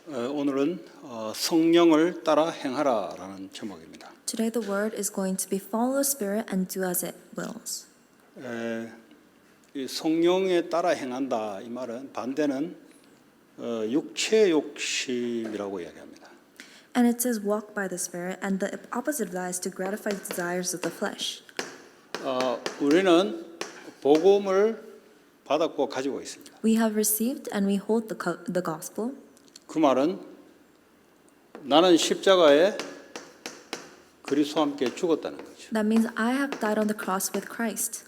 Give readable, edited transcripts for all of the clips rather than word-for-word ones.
오늘은 성령을 따라 행하라라는 제목입니다. Today the word is going to be follow the Spirit and do as it wills. 이 성령에 따라 행한다 이 말은 반대는 육체 욕심이라고 이야기합니다. And it says walk by the Spirit, and the opposite of that is to gratify the desires of the flesh. 우리는 복음을 받았고 가지고 있습니다. We have received and we hold the gospel. 그 말은 나는 십자가에 그리스도와 함께 죽었다는 거죠. That means I have died on the cross with Christ.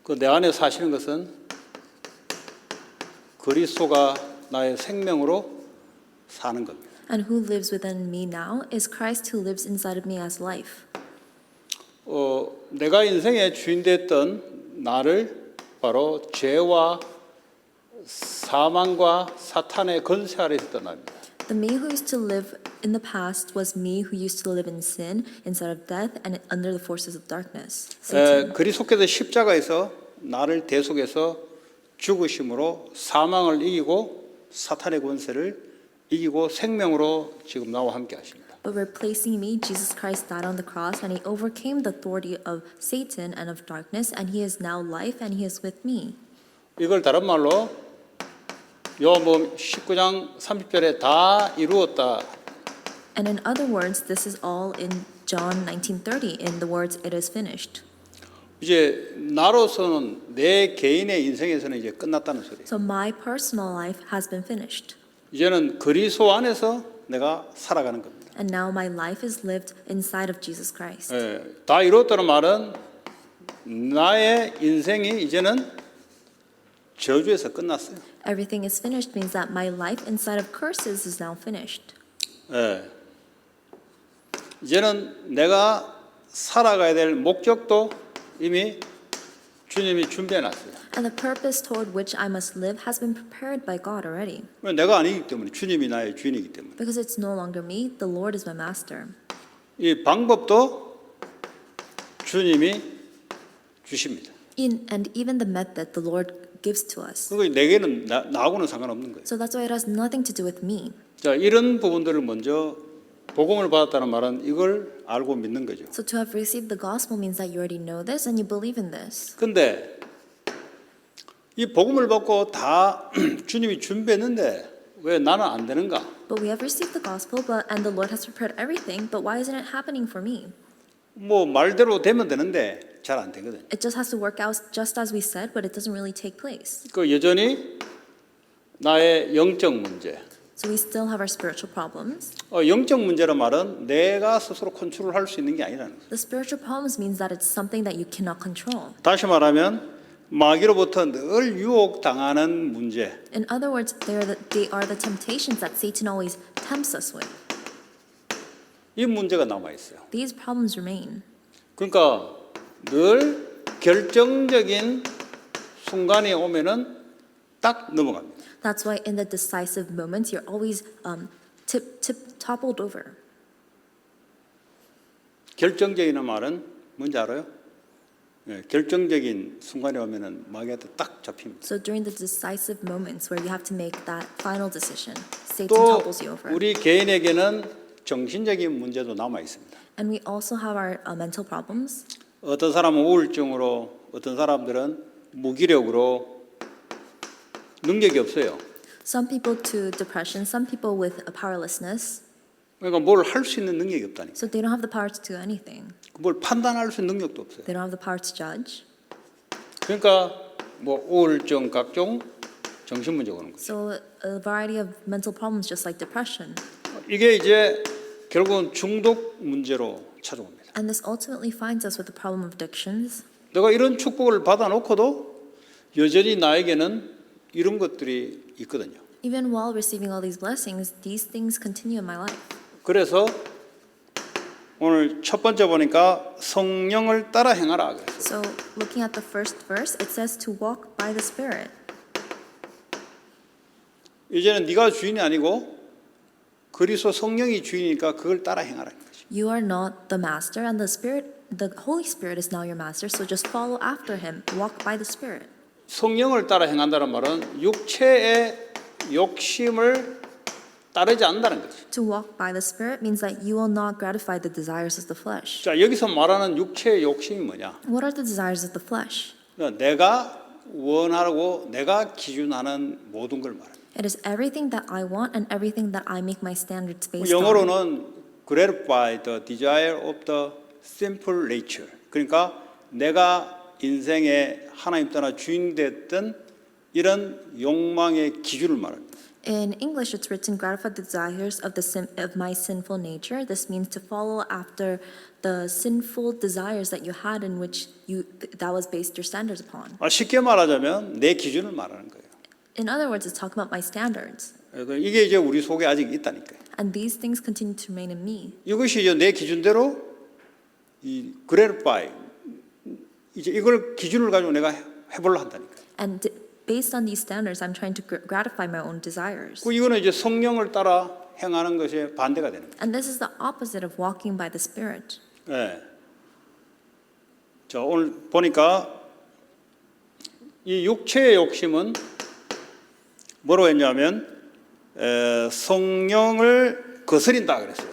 그 내 안에 사시는 것은 그리스도가 나의 생명으로 사는 겁니다. And who lives within me now is Christ who lives inside of me as life. 내가 인생의 주인 됐던 나를 바로 죄와 사망과 사탄의 권세 아래 있었던 나입니다. The me who used to live in the past was me who used to live in sin, inside of death, and under the forces of darkness. Satan. 그리스도께서 십자가에서 나를 대속해서 죽으심으로 사망을 이기고 사탄의 권세를 이기고 생명으로 지금 나와 함께 하십니다. But replacing me, Jesus Christ died on the cross, and he overcame the authority of Satan and of darkness, and he is now life, and he is with me. 이걸 다른 말로 요한복음 19장 30절에 다 이루었다. And in other words, this is all in John 19:30 in the words, "It is finished." 이제 나로서는 내 개인의 인생에서는 이제 끝났다는 소리예요. So my personal life has been finished, 이제는 그리스도 안에서 내가 살아가는 겁니다. and now my life is lived inside of Jesus Christ. 다 이루었다는 말은 나의 인생이 이제는 저주에서 끝났어요. Everything is finished means that my life inside of curses is now finished. 이제는 내가 살아가야 될 목적도 이미 주님이 준비해놨어요. And the purpose toward which I must live has been prepared by God already. 내가 아니기 때문에 주님이 나의 주인이기 때문에. Because it's no longer me, the Lord is my master. 이 방법도 주님이 주십니다. And even the method the Lord gives to us. 그리고 내게는 나하고는 상관없는 거예요. So that's why it has nothing to do with me. 자, 이런 부분들을 먼저 복음을 받았다는 말은 이걸 알고 믿는 거죠. So to have received the gospel means that you already know this and you believe in this. 근데 이 복음을 받고 다 주님이 준비했는데 왜 나는 안 되는가? But we have received the gospel, and the Lord has prepared everything, but why isn't it happening for me? 뭐 말대로 되면 되는데 잘 안 되거든. It just has to work out just as we said, but it doesn't really take place. 그 여전히 나의 영적 문제. So we still have our spiritual problems. 영적 문제란 말은 내가 스스로 컨트롤할 수 있는 게 아니라는 거죠. The spiritual problems means that it's something that you cannot control. 다시 말하면 마귀로부터 늘 유혹당하는 문제. In other words, they are the temptations that Satan always tempts us with. 이 문제가 남아 있어요. These problems remain. 그러니까 늘 결정적인 순간이 오면은 딱 넘어갑니다. That's why in the decisive moments, you're always toppled over. 결정적인 말은 뭔지 알아요? 결정적인 순간이 오면은 마귀한테 딱 잡힙니다. So during the decisive moments where you have to make that final decision, Satan 또 topples you over. 우리 개인에게는 정신적인 문제도 남아 있습니다. And we also have our mental problems. 어떤 사람은 우울증으로, 어떤 사람들은 무기력으로 능력이 없어요. Some people to depression, some people with a powerlessness. 그러니까 뭘 할 수 있는 능력이 없다니까. So they don't have the power to do anything. 뭘 판단할 수 있는 능력도 없어요. They don't have the power to judge. 그러니까 뭐 우울증 각종 정신 문제가 오는 거죠. So a variety of mental problems just like depression. 이게 이제 결국은 중독 문제로 찾아옵니다. And this ultimately finds us with the problem of addictions. 내가 이런 축복을 받아놓고도 여전히 나에게는 이런 것들이 있거든요. Even while receiving all these blessings, these things continue in my life. 그래서 오늘 첫 번째 보니까 성령을 따라 행하라 그랬어요. So looking at the first verse, it says to walk by the Spirit. 이제는 네가 주인이 아니고 그리스도 성령이 주인이니까 그걸 따라 행하라는 거죠. You are not the master, and the Holy Spirit is now your master. So just follow after him. Walk by the Spirit. 성령을 따라 행한다는 말은 육체의 욕심을 따르지 않는다는 거죠. To walk by the Spirit means that you will not gratify the desires of the flesh. 자, 여기서 말하는 육체의 욕심이 뭐냐? What are the desires of the flesh? 내가 원하고 내가 기준하는 모든 걸 말합니다. It is everything that I want and everything that I make my standards based on. 영어로는 gratify the desire of the sinful nature. 그러니까 내가 인생의 하나님 따라 주인 됐던 이런 욕망의 기준을 말합니다. In English, it's written, gratify the desires of of my sinful nature. This means to follow after the sinful desires that you had in which that was based your standards upon. 쉽게 말하자면 내 기준을 말하는 거예요. In other words, it's talking about my standards. 이게 이제 우리 속에 아직 있다니까요. And these things continue to remain in me. 이것이 이제 내 기준대로 이 gratify 이제 이걸 기준을 가지고 내가 해보려 한다니까요. And based on these standards, I'm trying to gratify my own desires. 이거는 이제 성령을 따라 행하는 것이 반대가 되는 거예요. And this is the opposite of walking by the Spirit. 네. 자, 오늘 보니까 이 육체의 욕심은 뭐라고 했냐면 성령을 거스린다 그랬어요.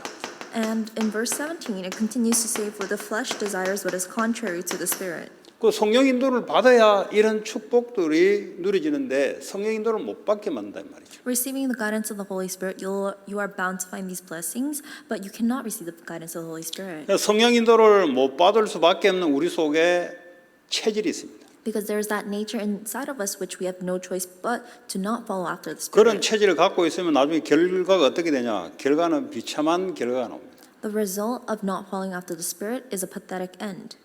And in verse 17, it continues to say, for the flesh desires what is contrary to the Spirit. 그 성령 인도를 받아야 이런 축복들이 누려지는데 성령 인도를 못 받게 만든다 이 말이죠. Receiving the guidance of the Holy Spirit, you are bound to find these blessings, but you cannot receive the guidance of the Holy Spirit. 성령 인도를 못 받을 수밖에 없는 우리 속에 체질이 있습니다. Because there is that nature inside of us which we have no choice but to not follow after the 그런 Spirit. 체질을 갖고 있으면 나중에 결과가 어떻게 되냐? 결과는 비참한 결과가 나옵니다. The result of not following after the Spirit is a pathetic end.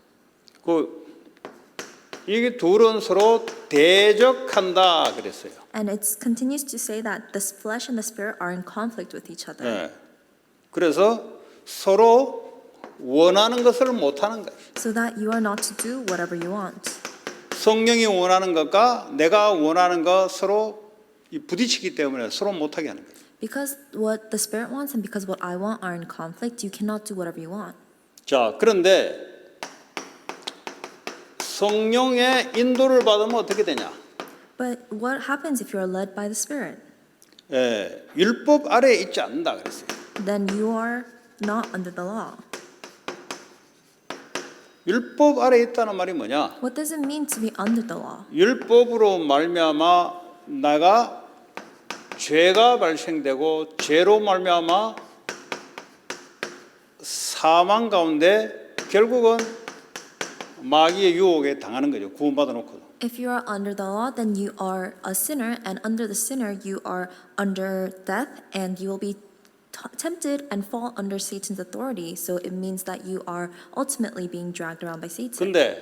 이게 둘은 서로 대적한다 그랬어요. And it continues to say that the flesh and the Spirit are in conflict with each other. 네. 그래서 서로 원하는 것을 못 하는 거예요. So that you are not to do whatever you want. 성령이 원하는 것과 내가 원하는 것 서로 부딪히기 때문에 서로 못하게 하는 거예요. Because what the Spirit wants and because what I want are in conflict, you cannot do whatever you want. 자, 그런데 성령의 인도를 받으면 어떻게 되냐? But what happens if you are led by the Spirit? 율법 아래에 있지 않는다 그랬어요. Then you are not under the law. 율법 아래에 있다는 말이 뭐냐? What does it mean to be under the law? 율법으로 말미암아 내가 죄가 발생되고 죄로 말미암아 사망 가운데 결국은 마귀의 유혹에 당하는 거죠. 구원받아 놓고. If you are under the law, then you are a sinner, and under the sinner, you are under death, and you will be tempted and fall under Satan's authority. So it means that you are ultimately being dragged around by Satan. 근데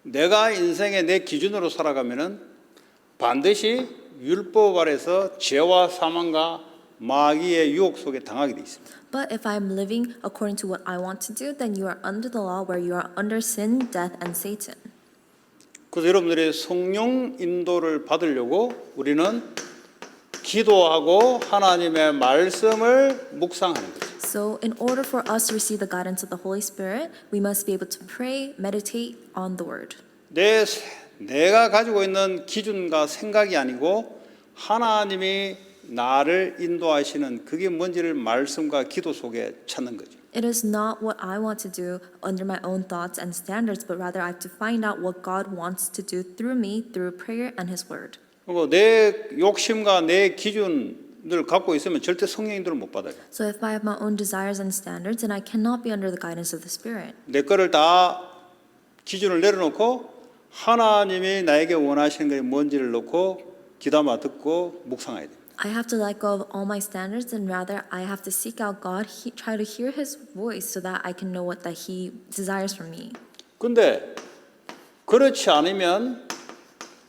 내가 인생의 내 기준으로 살아가면은 반드시 율법 아래서 죄와 사망과 마귀의 유혹 속에 당하게 돼 있습니다. But if I am living according to what I want to do, then you are under the law where you are under sin, death, and Satan. 그래서 여러분들이 성령 인도를 받으려고 우리는 기도하고 하나님의 말씀을 묵상하는 거죠. So in order for us to receive the guidance of the Holy Spirit, we must be able to pray, meditate on the Word. 내가 가지고 있는 기준과 생각이 아니고 하나님이 나를 인도하시는 그게 뭔지를 말씀과 기도 속에 찾는 거죠. It is not what I want to do under my own thoughts and standards, but rather I have to find out what God wants to do through me, through prayer and His Word. 그리고 내 욕심과 내 기준을 갖고 있으면 절대 성령 인도를 못 받아요. So if I have my own desires and standards, then I cannot be under the guidance of the Spirit. 내 거를 다 기준을 내려놓고 하나님이 나에게 원하시는 게 뭔지를 놓고 귀담아 듣고 묵상해야 돼요. I have to let go of all my standards and rather I have to seek out God, try to hear His voice so that I can know what that He desires from me. 근데 그렇지 않으면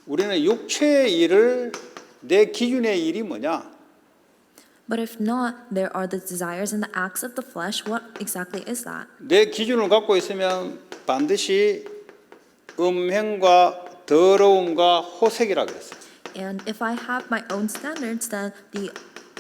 우리는 육체의 일을 내 기준의 일이 뭐냐? But if not, there are the desires and the acts of the flesh. What exactly is that? 내 기준을 갖고 있으면 반드시 음행과 더러움과 호색이라 그랬어요. And if I have my own standards, then the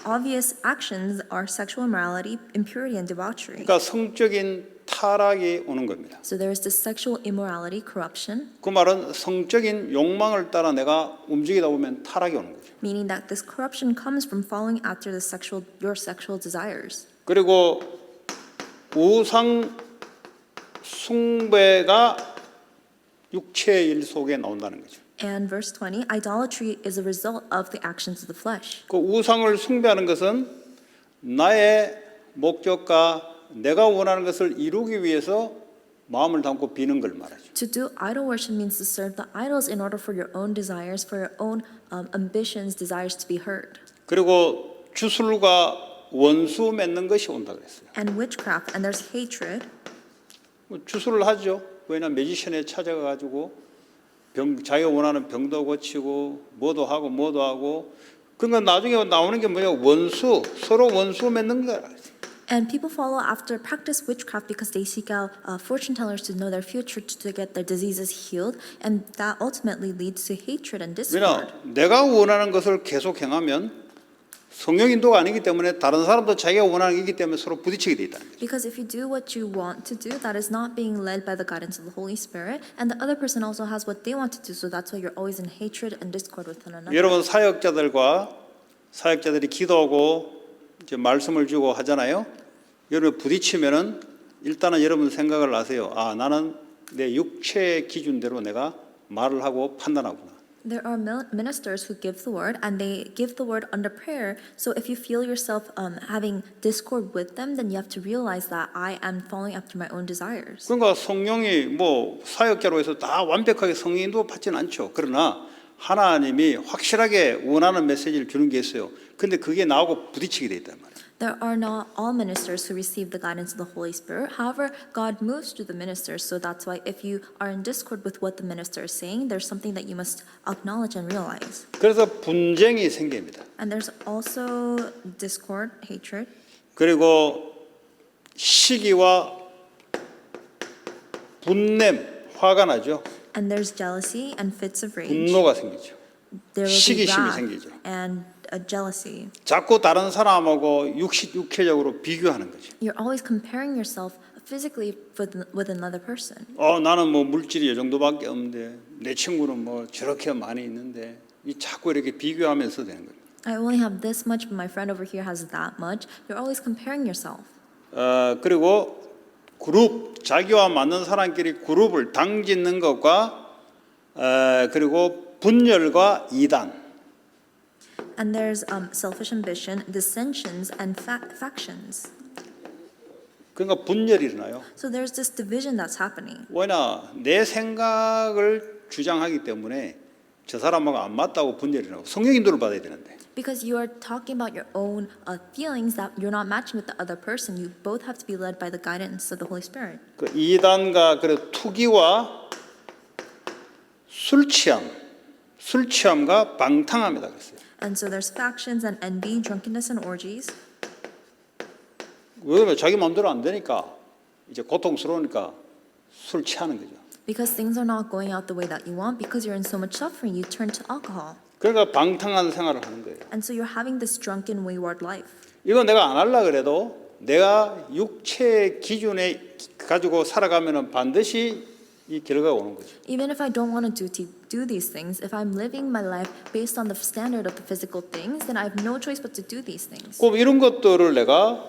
obvious actions are sexual immorality, impurity, and debauchery. 그러니까 성적인 타락이 오는 겁니다. So there is this sexual immorality, corruption, 그 말은 성적인 욕망을 따라 내가 움직이다 보면 타락이 오는 거죠. meaning that this corruption comes from following after your sexual desires. 그리고 우상 숭배가 육체의 일 속에 나온다는 거죠. And verse 20, idolatry is a result of the actions of the flesh. 그 우상을 숭배하는 것은 나의 목적과 내가 원하는 것을 이루기 위해서 마음을 담고 비는 걸 말하죠. To do idol worship means to serve the idols in order for your own desires, for your own ambitions, desires to be heard. 그리고 주술과 원수 맺는 것이 온다 그랬어요. And witchcraft, and there's hatred. 주술을 하죠. 왜냐하면 매지션에 찾아가가지고 자기가 원하는 병도 고치고 뭐도 하고 그러니까 나중에 나오는 게 뭐냐 원수 서로 원수 맺는 거라. And people follow after practice witchcraft because they seek out fortune tellers to know their future, to get their diseases healed, and that ultimately leads to hatred and discord. 왜냐 내가 원하는 것을 계속 행하면 성령 인도가 아니기 때문에 다른 사람도 자기가 원하는 게 있기 때문에 서로 부딪히게 돼 있다는 거죠. Because if you do what you want to do, that is not being led by the guidance of the Holy Spirit, and the other person also has what they want to do, so that's why you're always in hatred and discord with one another. 여러분 사역자들이 기도하고 이제 말씀을 주고 하잖아요. 여러분 부딪히면은 일단은 여러분 생각을 하세요. 아 나는 내 육체의 기준대로 내가 말을 하고 판단하구나. There are ministers who give the word, and they give the word under prayer. So if you feel yourself having discord with them, then you have to realize that I am following after my own desires. 그러니까 성령이 뭐 사역자로 해서 다 완벽하게 성령 인도 받지는 않죠. 그러나 하나님이 확실하게 원하는 메시지를 주는 게 있어요. 근데 그게 나하고 부딪히게 돼 있단 말이에요. There are not all ministers who receive the guidance of the Holy Spirit. However, God moves through the ministers, so that's why if you are in discord with what the minister is saying, there's something that you must acknowledge and realize. 그래서 분쟁이 생깁니다. And there's also discord, hatred, 그리고 시기와 분냄, 화가 나죠. and there's jealousy and fits of rage. 분노가 생기죠. There will be 시기심이 wrath 생기죠. and jealousy. 자꾸 다른 사람하고 육체적으로 비교하는 거죠. You're always comparing yourself physically with another person. 나는 뭐 물질이 이 정도밖에 없는데 내 친구는 뭐 저렇게 많이 있는데 이 자꾸 이렇게 비교하면서 되는 거예요. I only have this much, but my friend over here has that much. You're always comparing yourself. 그리고 그룹 자기와 맞는 사람끼리 그룹을 당짓는 것과 그리고 분열과 이단. And there's selfish ambition, dissensions, and factions. 그러니까 분열이 일어나요. So there's this division that's happening. 왜냐 내 생각을 주장하기 때문에 저 사람하고 안 맞다고 분열이 일어나고 성령 인도를 받아야 되는데. Because you are talking about your own feelings that you're not matching with the other person. You both have to be led by the guidance of the Holy Spirit. 그 이단과 그 투기와 술취함과 방탕함이다 그랬어요. And so there's factions and envy, drunkenness and orgies. 왜 자기 마음대로 안 되니까 이제 고통스러우니까 술 취하는 거죠. Because things are not going out the way that you want, because you're in so much suffering, you turn to alcohol. 그러니까 방탕한 생활을 하는 거예요. And so you're having this drunken, wayward life. 이거 내가 안 하려 그래도 내가 육체의 기준에 가지고 살아가면은 반드시 이 결과가 오는 거죠. Even if I don't want to do these things, if I'm living my life based on the standard of the physical things, then I have no choice but to do these things. 그럼 이런 것들을 내가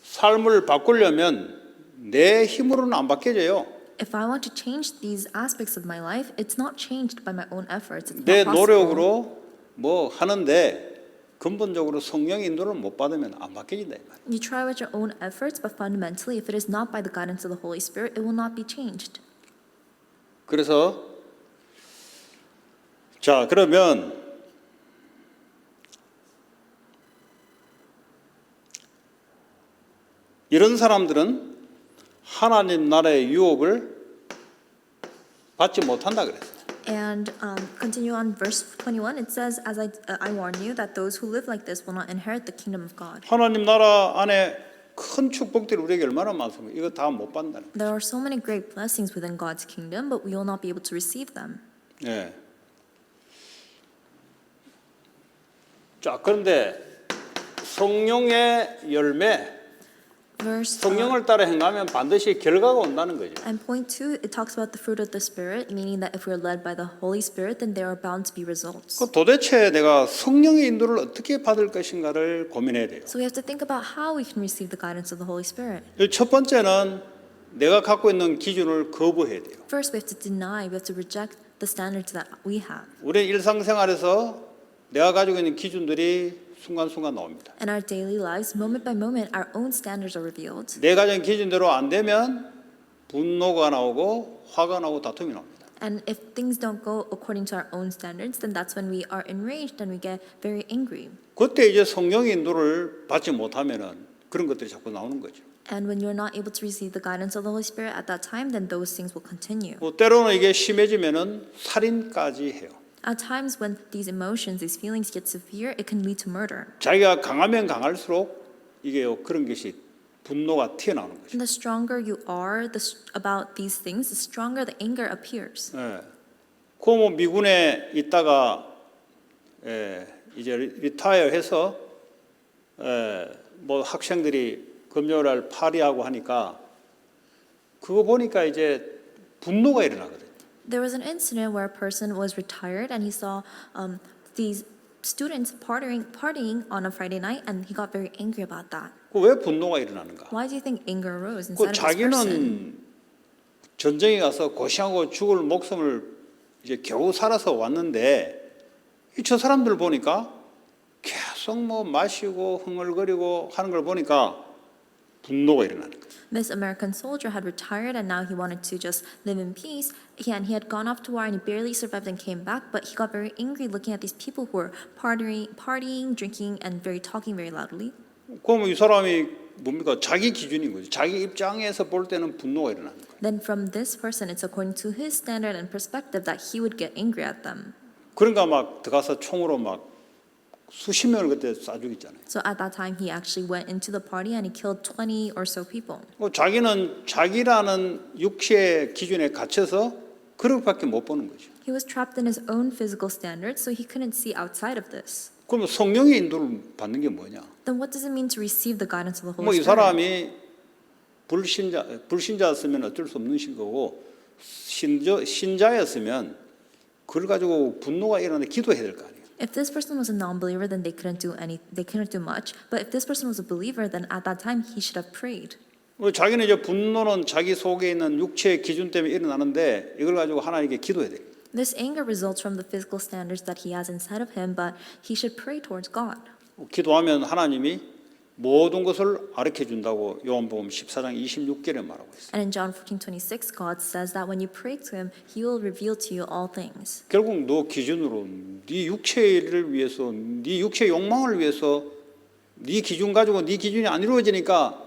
삶을 바꾸려면 내 힘으로는 안 바뀌어져요. If I want to change these aspects of my life, it's not changed by my own efforts. It's 내 not possible. 노력으로 뭐 하는데 근본적으로 성령 인도를 못 받으면 안 바뀌어진다 이 말이에요. You try with your own efforts, but fundamentally, if it is not by the guidance of the Holy Spirit, it will not be changed. 그래서 자 그러면 이런 사람들은 하나님 나라의 유업을 받지 못한다 그랬어요. And continue on verse 21, it says, "As I warn you that those who live like this will not inherit the kingdom of God." 하나님 나라 안에 큰 축복들이 우리에게 얼마나 많습니까? 이거 다 못 받는다는 거예요. There are so many great blessings within God's kingdom, but we will not be able to receive them. 예. 자, 그런데 성령의 열매, Verse 성령을 따라 행하면 반드시 결과가 온다는 거죠. and point 2, it talks about the fruit of the Spirit, meaning that if we're led by the Holy Spirit, then there are bound to be results. 그 도대체 내가 성령의 인도를 어떻게 받을 것인가를 고민해야 돼요. So we have to think about how we can receive the guidance of the Holy Spirit. 첫 번째는 내가 갖고 있는 기준을 거부해야 돼요. First, we have to deny, we have to reject the standards that we have. 우리 일상생활에서 내가 가지고 있는 기준들이 순간순간 나옵니다. In our daily lives, moment by moment, our own standards are revealed. 내 가진 기준대로 안 되면 분노가 나오고 화가 나고 다툼이 나옵니다. And if things don't go according to our own standards, then that's when we are enraged and we get very angry. 그때 이제 성령의 인도를 받지 못하면은 그런 것들이 자꾸 나오는 거죠. And when you're not able to receive the guidance of the Holy Spirit at that time, then those things will continue. 때로는 이게 심해지면은 살인까지 해요. At times when these emotions, these feelings get severe, it can lead to murder. 자기가 강하면 강할수록 이게요 그런 것이 분노가 튀어나오는 거죠. And the stronger you are about these things, the stronger the anger appears. 예. 뭐 미군에 있다가 이제 리타이어해서 뭐 학생들이 금요일날 파리하고 하니까 그거 보니까 이제 분노가 일어나거든요. There was an incident where a person was retired and he saw these students partying on a Friday night, and he got very angry about that. 왜 분노가 일어나는가? Why do you think anger arose 그 inside of this person? 자기는 전쟁에 가서 고생하고 죽을 목숨을 이제 겨우 살아서 왔는데 저 사람들 보니까 계속 뭐 마시고 흥얼거리고 하는 걸 보니까 분노가 일어나는 거예요. This American soldier had retired and now he wanted to just live in peace. He had gone off to war and he barely survived and came back, but he got very angry looking at these people who were partying, drinking, and talking very loudly. 그러면 이 사람이 뭡니까? 자기 기준인 거죠. 자기 입장에서 볼 때는 분노가 일어나는 거예요. Then from this person, it's according to his standard and perspective that he would get angry at them. 그러니까 막 들어가서 총으로 막 수십 명을 그때 쏴 죽였잖아요. So at that time, he actually went into the party and he killed 20 or so people. 자기는 자기라는 육체의 기준에 갇혀서 그렇게밖에 못 보는 거죠. He was trapped in his own physical standards, so he couldn't see outside of this. 그러면 성령의 인도를 받는 게 뭐냐? Then what does it mean to receive the guidance of the 뭐 Holy 이 Spirit? 사람이 불신자였으면 어쩔 수 없는 거고 신자였으면 그걸 가지고 분노가 일어나는데 기도해야 될 거 아니에요. If this person was a non-believer, then they couldn't do much. But if this person was a believer, then at that time he should have prayed. 자기는 이제 분노는 자기 속에 있는 육체의 기준 때문에 일어나는데 이걸 가지고 하나님께 기도해야 돼요. This anger results from the physical standards that he has inside of him, but he should pray towards God. 기도하면 하나님이 모든 것을 가르쳐 준다고 요한복음 14장 26절에 말하고 있어요. And in John 14:26, God says that when you pray to him, he will reveal to you all things. 결국 너 기준으로 네 육체를 위해서 네 육체의 욕망을 위해서 네 기준 가지고 네 기준이 안 이루어지니까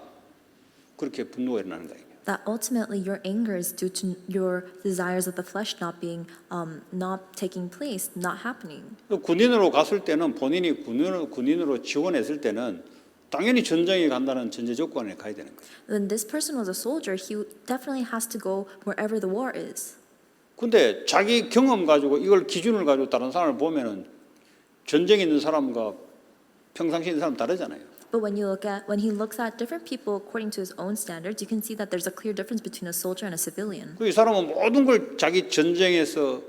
그렇게 분노가 일어나는 거예요. That ultimately your anger is due to your desires of the flesh not taking place, not happening. 군인으로 갔을 때는 본인이 군인으로 지원했을 때는 당연히 전쟁에 간다는 전제 조건에 가야 되는 거예요. When this person was a soldier, he definitely has to go wherever the war is. 근데 자기 경험 가지고 이걸 기준을 가지고 다른 사람을 보면은 전쟁에 있는 사람과 평상시에 있는 사람 다르잖아요. But when he looks at different people according to his own standards, you can see that there's a clear difference between a soldier and a civilian. 이 사람은 모든 걸 자기 전쟁에서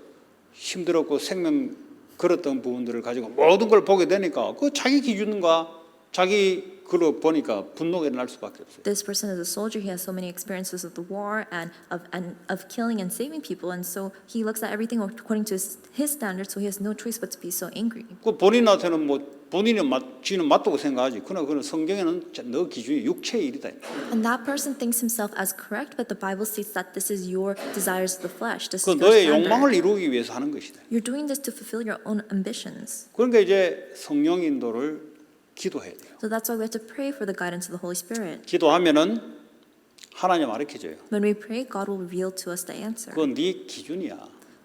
힘들었고 생명 걸었던 부분들을 가지고 모든 걸 보게 되니까 그 자기 기준과 자기 그걸 보니까 분노가 일어날 수밖에 없어요. This person is a soldier. He has so many experiences of the war and of killing and saving people, and so he looks at everything according to his standards. So he has no choice but to be so angry. 그 본인한테는 뭐 본인이 지는 맞다고 생각하지. 그러나 그는 성경에는 너 기준이 육체의 일이다. And that person thinks himself as correct, but the Bible states that this is your desires of the flesh. This 그 is your 너의 욕망을 standard. 이루기 위해서 하는 것이다. You're doing this to fulfill your own ambitions. 그러니까 이제 성령 인도를 기도해야 돼요. So that's why we have to pray for the guidance of the Holy Spirit. 기도하면은 하나님 가르쳐줘요. When we pray, God will reveal to us the answer. 그건 네 기준이야.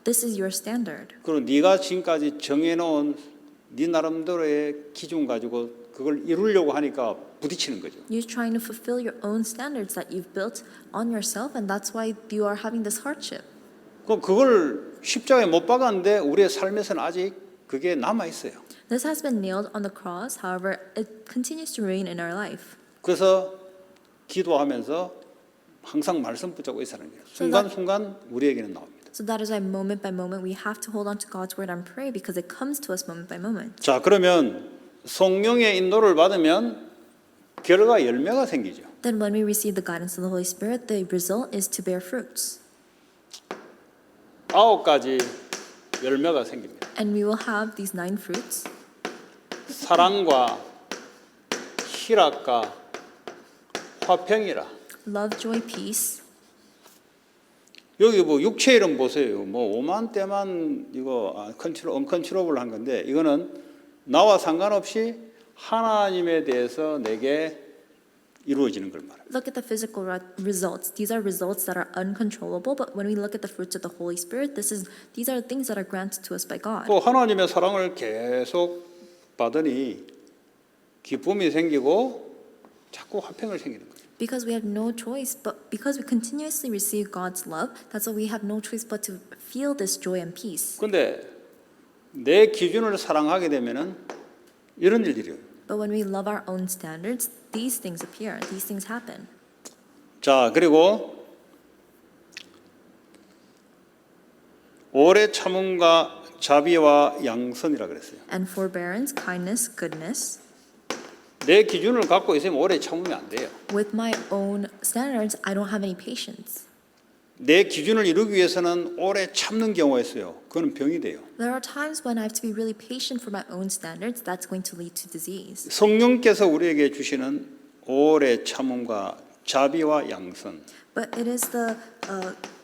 This is your standard. 그리고 네가 지금까지 정해놓은 네 나름대로의 기준 가지고 그걸 이루려고 하니까 부딪히는 거죠. You're trying to fulfill your own standards that you've built on yourself, and that's why you are having this hardship. 그걸 십자가에 못 박았는데 우리의 삶에서는 아직 그게 남아 있어요. This has been nailed on the cross, however, it continues to remain in our life. 그래서 기도하면서 항상 말씀 붙잡고 있어야 하는 거예요. 순간순간 우리에게는 나옵니다. So that is why moment by moment we have to hold on to God's word and pray because it comes to us moment by moment. 자, 그러면 성령의 인도를 받으면 결과 열매가 생기죠. Then when we receive the guidance of the Holy Spirit, the result is to bear fruits. 9가지 열매가 생깁니다. And we will have these 9 fruits. 사랑과 희락과 화평이라. Love, joy, peace. 여기 뭐 육체 이름 보세요. 뭐 5만 대만 이거 언컨트롤한 건데 이거는 나와 상관없이 하나님에 대해서 내게 이루어지는 걸 말합니다. Look at the physical results. These are results that are uncontrollable, but when we look at the fruits of the Holy Spirit, these are things that are granted to us by God. 또 하나님의 사랑을 계속 받으니 기쁨이 생기고 자꾸 화평을 생기는 거예요. Because we have no choice, but because we continuously receive God's love, that's why we have no choice but to feel this joy and peace. 근데 내 기준을 사랑하게 되면은 이런 일들이에요. But when we love our own standards, these things appear, these things happen. 자, 그리고 오래 참음과 자비와 양선이라 그랬어요. And forbearance, kindness, goodness. 내 기준을 갖고 있으면 오래 참으면 안 돼요. With my own standards, I don't have any patience. 내 기준을 이루기 위해서는 오래 참는 경우가 있어요. 그건 병이 돼요. There are times when I have to be really patient for my own standards. That's going to lead to disease. 성령께서 우리에게 주시는 오래 참음과 자비와 양선. But it is the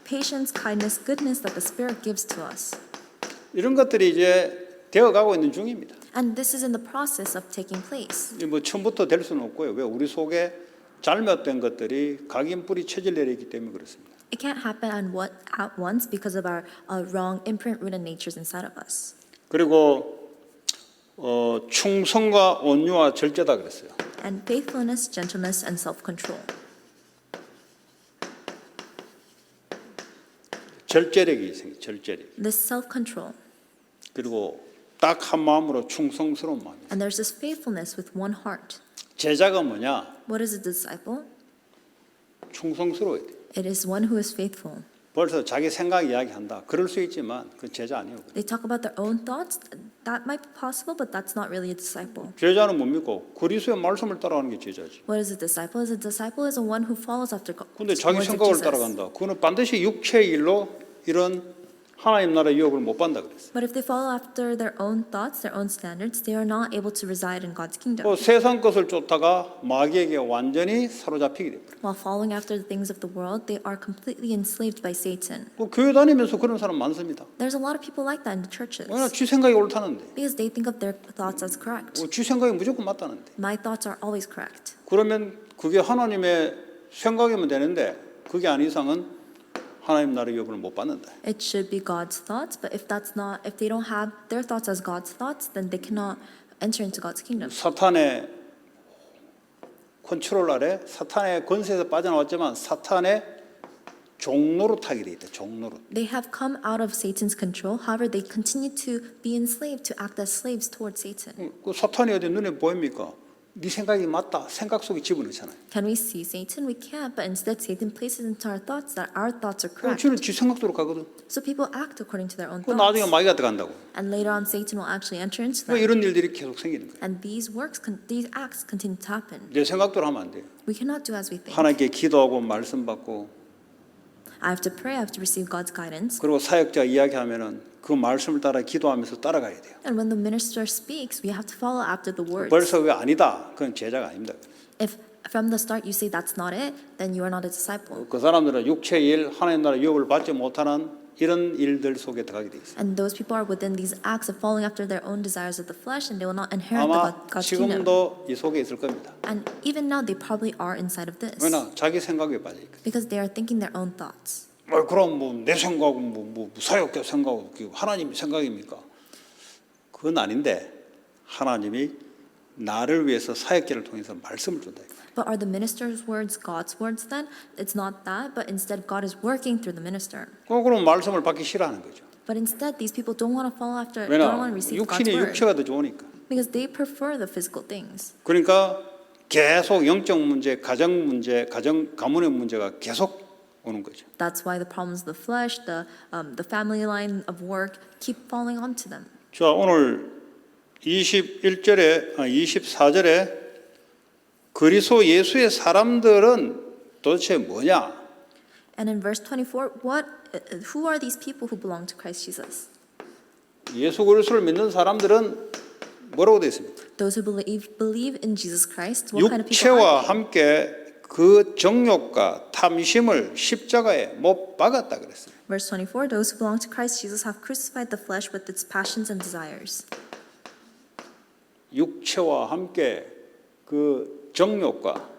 patience, kindness, goodness that the Spirit gives to us. 이런 것들이 이제 되어가고 있는 중입니다. And this is in the process of taking place. 뭐 처음부터 될 수는 없고요. 왜 우리 속에 잘못된 것들이 각인 뿌리 체질 내려 있기 때문에 그렇습니다. It can't happen at once because of our wrong imprint-rooted natures inside of us. 그리고 충성과 온유와 절제다 그랬어요. And faithfulness, gentleness, and self-control. 절제력이 생겨. 절제력. This self-control. 그리고 딱 한 마음으로 충성스러운 마음이에요. And there's this faithfulness with one heart. 제자가 뭐냐? What is a disciple? 충성스러워야 돼. It is one who is faithful. 벌써 자기 생각 이야기한다. 그럴 수 있지만 그 제자 아니에요. They talk about their own thoughts. That might be possible, but that's not really a disciple. 제자는 뭡니까? 그리스도의 말씀을 따라가는 게 제자지. What is a disciple? A disciple is a one who follows after God. 근데 자기 생각을 따라간다. 그거는 반드시 육체의 일로 이런 하나님 나라의 유업을 못 받는다 그랬어요. But if they follow after their own thoughts, their own standards, they are not able to reside in God's kingdom. 또 세상 것을 쫓다가 마귀에게 완전히 사로잡히게 돼버려요. While following after the things of the world, they are completely enslaved by Satan. 교회 다니면서 그런 사람 많습니다. There's a lot of people like that in the churches. 왜냐? 쥐 생각이 옳다는데. Because they think of their thoughts as correct. 쥐 생각이 무조건 맞다는데. My thoughts are always correct. 그러면 그게 하나님의 생각이면 되는데 그게 아닌 이상은 하나님 나라의 유업을 못 받는다. It should be God's thoughts, but if they don't have their thoughts as God's thoughts, then they cannot enter into God's kingdom. 사탄의 컨트롤 아래 사탄의 권세에서 빠져나왔지만 사탄의 종로로 타게 돼 있다. 종로로. They have come out of Satan's control. However, they continue to be enslaved, to act as slaves towards Satan. 그 사탄이 어디 눈에 보입니까? 네 생각이 맞다. 생각 속에 집어넣잖아요. Can we see Satan? We can't, but instead Satan places into our thoughts that our thoughts are correct. 쥐는 지 생각대로 가거든. So people act according to their own 그 나중에 thoughts. 마귀가 들어간다고. And later on, Satan will actually enter into 왜 them. 이런 일들이 계속 생기는 거예요? And these acts continue to happen. 내 생각대로 하면 안 돼요. We cannot do as we think. 하나님께 기도하고 말씀 받고 I have to pray, I have to receive God's guidance. 그리고 사역자 이야기하면은 그 말씀을 따라 기도하면서 따라가야 돼요. And when the minister speaks, we have to follow after the words. 벌써 그게 아니다. 그건 제자가 아닙니다. If from the start you say that's not it, then you are not a disciple. 그 사람들은 육체의 일, 하나님 나라 유업을 받지 못하는 이런 일들 속에 들어가게 돼 있어요. And those people are within these acts of following after their own desires of the flesh, and they will not inherit 아마 God's kingdom. 지금도 이 속에 있을 겁니다. And even now, they probably are inside of this 왜냐? 자기 생각에 빠져 있거든. because they are thinking their own thoughts. 그럼 뭐 내 생각은 뭐 사역자 생각은 하나님 생각입니까? 그건 아닌데 하나님이 나를 위해서 사역자를 통해서 말씀을 준다. But are the minister's words God's words then? It's not that, but instead God is working through the minister. 그럼 말씀을 받기 싫어하는 거죠. But instead, these people don't want to follow after, don't 왜냐? want to receive God's 육신이 word 육체가 더 좋으니까. because they prefer the physical things. 그러니까 계속 영적 문제, 가정 문제, 가문의 문제가 계속 오는 거죠. That's why the problems of the flesh, the family line of work keep falling onto them. 자, 오늘 24절에 그리스도 예수의 사람들은 도대체 뭐냐? And in verse 24, who are these people who belong to Christ Jesus? 예수 그리스도를 믿는 사람들은 뭐라고 되어 있습니까? Those who believe in Jesus Christ. What kind of people 육체와 are they? 함께 그 정욕과 탐심을 십자가에 못 박았다 그랬어요. Verse 24, those who belong to Christ Jesus have crucified the flesh with its passions and desires. 육체와 함께 그 정욕과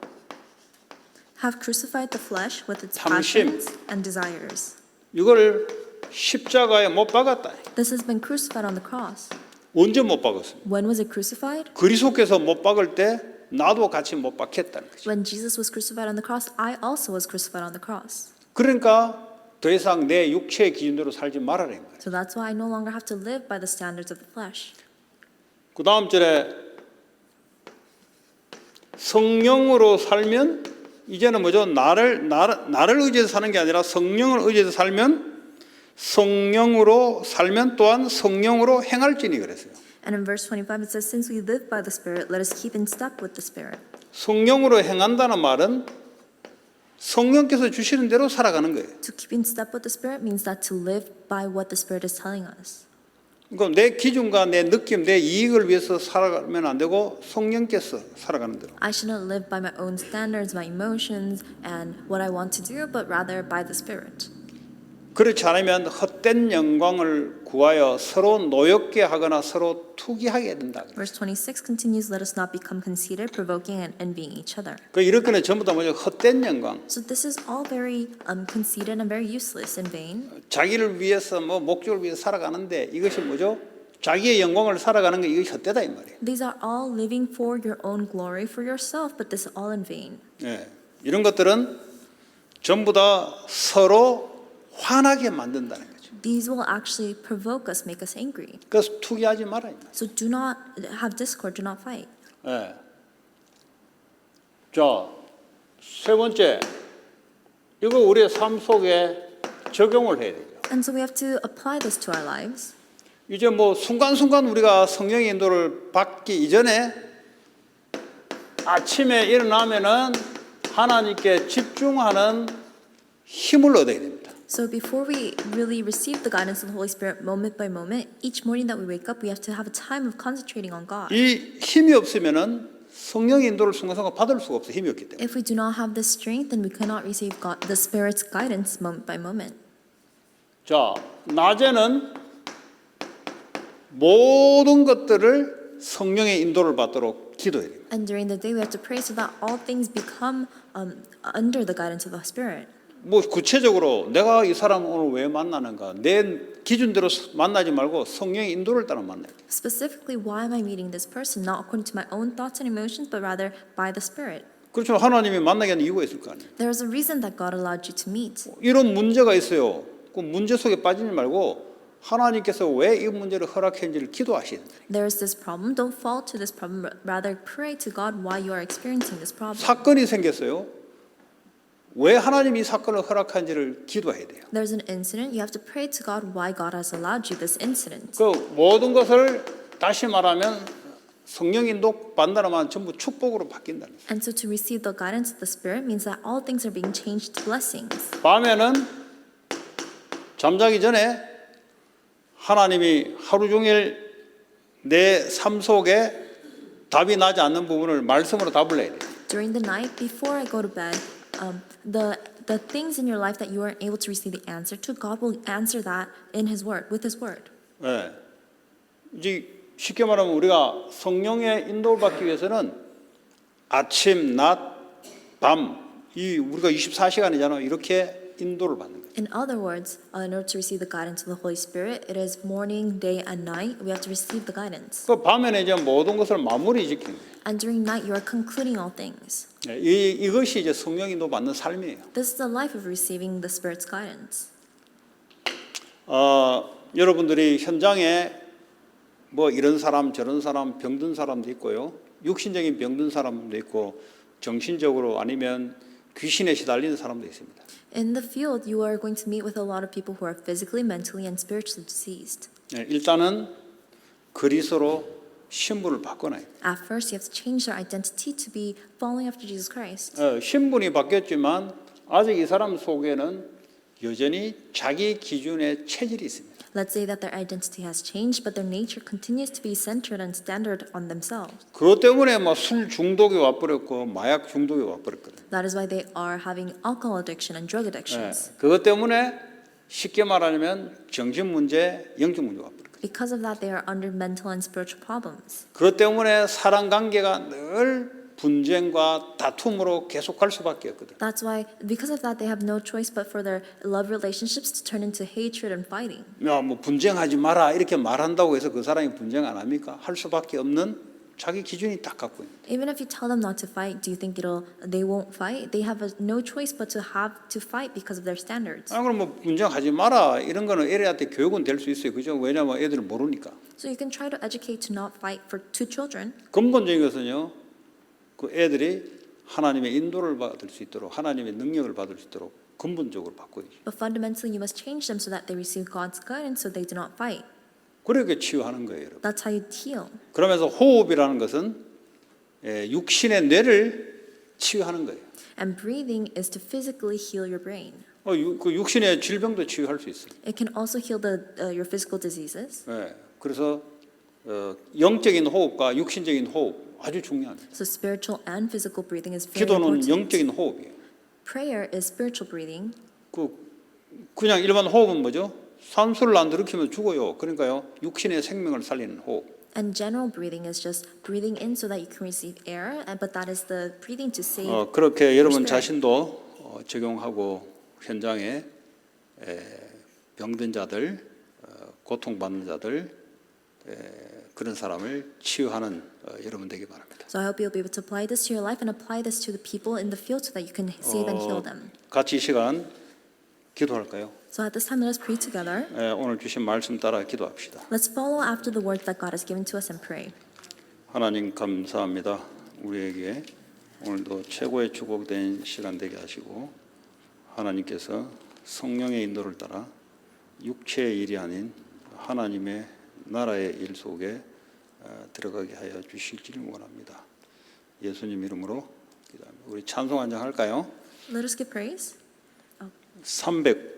Have crucified the flesh with its 탐심. passions and desires. 이걸 십자가에 못 박았다. This has been crucified on the cross. 언제 못 박았어요? When was it crucified? 그리스도께서 못 박을 때 나도 같이 못 박혔다는 거죠. When Jesus was crucified on the cross, I also was crucified on the cross. 그러니까 더 이상 내 육체의 기준대로 살지 말아라는 거예요. So that's why I no longer have to live by the standards of the flesh. 그 다음 절에 성령으로 살면 이제는 뭐죠? 나를 의지해서 사는 게 아니라 성령을 의지해서 살면 성령으로 살면 또한 성령으로 행할지니 그랬어요. And in verse 25 it says, since we live by the Spirit, let us keep in step with the Spirit. 성령으로 행한다는 말은 성령께서 주시는 대로 살아가는 거예요. To keep in step with the Spirit means that to live by what the Spirit is telling us. 그러니까 내 기준과 내 느낌, 내 이익을 위해서 살아가면 안 되고 성령께서 살아가는 대로. I should not live by my own standards, my emotions, and what I want to do, but rather by the Spirit. 그렇지 않으면 헛된 영광을 구하여 서로 노엽게 하거나 서로 투기하게 된다. Verse 26 continues, let us not become conceited, provoking and envying each other. 그 이렇게는 전부 다 뭐죠? 헛된 영광. So this is all very conceited and very useless and vain. 자기를 위해서 뭐 목적을 위해서 살아가는데 이것이 뭐죠? 자기의 영광을 살아가는 게 이것이 헛되다 이 말이에요. These are all living for your own glory, for yourself, but this is all in vain. 예, 이런 것들은 전부 다 서로 화나게 만든다는 거죠. These will actually provoke us, make us angry. 그래서 투기하지 말아요. So do not have discord, do not fight. 예. 자, 세 번째, 이거 우리의 삶 속에 적용을 해야 되죠. And so we have to apply this to our lives. 이제 뭐 순간순간 우리가 성령의 인도를 받기 이전에 아침에 일어나면은 하나님께 집중하는 힘을 얻어야 됩니다. So before we really receive the guidance of the Holy Spirit moment by moment, each morning that we wake up, we have to have a time of concentrating on God. 이 힘이 없으면은 성령의 인도를 순간순간 받을 수가 없어. 힘이 없기 때문에. If we do not have this strength, then we cannot receive God, the Spirit's guidance moment by moment. 자, 낮에는 모든 것들을 성령의 인도를 받도록 기도해야 됩니다. And during the day, we have to pray so that all things become under the guidance of the Spirit. 뭐 구체적으로 내가 이 사람 오늘 왜 만나는가? 내 기준대로 만나지 말고 성령의 인도를 따라 만나야 돼. Specifically, why am I meeting this person? Not according to my own thoughts and emotions, but rather by the Spirit. 그렇죠. 하나님이 만나게 하는 이유가 있을 거 아니에요. There is a reason that God allowed you to meet. 이런 문제가 있어요. 그 문제 속에 빠지지 말고 하나님께서 왜 이 문제를 허락했는지를 기도하셔야 돼요. There is this problem. Don't fall to this problem, but rather pray to God why you are experiencing this problem. 사건이 생겼어요. 왜 하나님이 이 사건을 허락한지를 기도해야 돼요. There's an incident. You have to pray to God why God has allowed you this incident. 그 모든 것을 다시 말하면 성령 인도 받는다면 전부 축복으로 바뀐다는 거예요. And so to receive the guidance of the Spirit means that all things are being changed to blessings. 밤에는 잠자기 전에 하나님이 하루 종일 내 삶 속에 답이 나지 않는 부분을 말씀으로 답을 내야 돼요. During the night, before I go to bed, the things in your life that you aren't able to receive the answer to, God will answer that in His Word, with His Word. 네. 이제 쉽게 말하면 우리가 성령의 인도를 받기 위해서는 아침, 낮, 밤, 이 우리가 24시간이잖아요. 이렇게 인도를 받는 거예요. In other words, in order to receive the guidance of the Holy Spirit, it is morning, day, and night. We have to receive the guidance. 그 밤에는 이제 모든 것을 마무리 짓는 거예요. And during night, you are concluding all things. 네, 이것이 이제 성령 인도 받는 삶이에요. This is the life of receiving the Spirit's guidance. 여러분들이 현장에 뭐 이런 사람 저런 사람 병든 사람도 있고요. 육신적인 병든 사람도 있고 정신적으로 아니면 귀신에 시달리는 사람도 있습니다. In the field, you are going to meet with a lot of people who are physically, mentally, and spiritually diseased. 일단은 그리스도로 신분을 바꿔놔요. At first, you have to change their identity to be following after Jesus Christ. 신분이 바뀌었지만 아직 이 사람 속에는 여전히 자기 기준의 체질이 있습니다. Let's say that their identity has changed, but their nature continues to be centered and standard on themselves. 그것 때문에 막 술 중독이 와버렸고 마약 중독이 와버렸거든요. That is why they are having alcohol addiction and drug addictions. 그것 때문에 쉽게 말하면 정신 문제, 영적 문제가 와버렸거든요. Because of that, they are under mental and spiritual problems. 그것 때문에 사람 관계가 늘 분쟁과 다툼으로 계속할 수밖에 없거든요. That's why, because of that, they have no choice but for their love relationships to turn into hatred and fighting. 뭐 분쟁하지 마라 이렇게 말한다고 해서 그 사람이 분쟁 안 합니까? 할 수밖에 없는 자기 기준이 딱 갖고 있는. Even if you tell them not to fight, do you think they won't fight? They have no choice but to have to fight because of their standards. 그럼 뭐 분쟁하지 마라 이런 거는 애들한테 교육은 될 수 있어요, 그죠? 왜냐하면 애들은 모르니까. So you can try to educate to not fight to children. 근본적인 것은요, 그 애들이 하나님의 인도를 받을 수 있도록 하나님의 능력을 받을 수 있도록 근본적으로 바꿔야죠. But fundamentally, you must change them so that they receive God's guidance so they do not fight. 그렇게 치유하는 거예요, 여러분. That's how you heal. 그러면서 호흡이라는 것은 육신의 뇌를 치유하는 거예요. And breathing is to physically heal your brain. 그 육신의 질병도 치유할 수 있어요. It can also heal your physical diseases. 그래서 영적인 호흡과 육신적인 호흡 아주 중요합니다. So spiritual and physical breathing is very 기도는 important. 영적인 호흡이에요. Prayer is spiritual breathing. 그냥 일반 호흡은 뭐죠? 산소를 안 들이키면 죽어요. 그러니까요, 육신의 생명을 살리는 호흡. And general breathing is just breathing in so that you can receive air, but that is the breathing to save. 그렇게 여러분 spirit. 자신도 적용하고 현장에 병든 자들, 고통받는 자들 그런 사람을 치유하는 여러분 되기 바랍니다. So I hope you'll be able to apply this to your life and apply this to the people in the field so that you can save and heal them. 같이 이 시간 기도할까요? So at this time, let us pray together. 오늘 주신 말씀 따라 기도합시다. Let's follow after the word that God has given to us and pray. 하나님 감사합니다. 우리에게 오늘도 최고의 축복된 시간 되게 하시고 하나님께서 성령의 인도를 따라 육체의 일이 아닌 하나님의 나라의 일 속에 들어가게 하여 주실지를 원합니다. 예수님 이름으로 기도합니다. 우리 찬송 한 장 할까요? Let us give praise. 300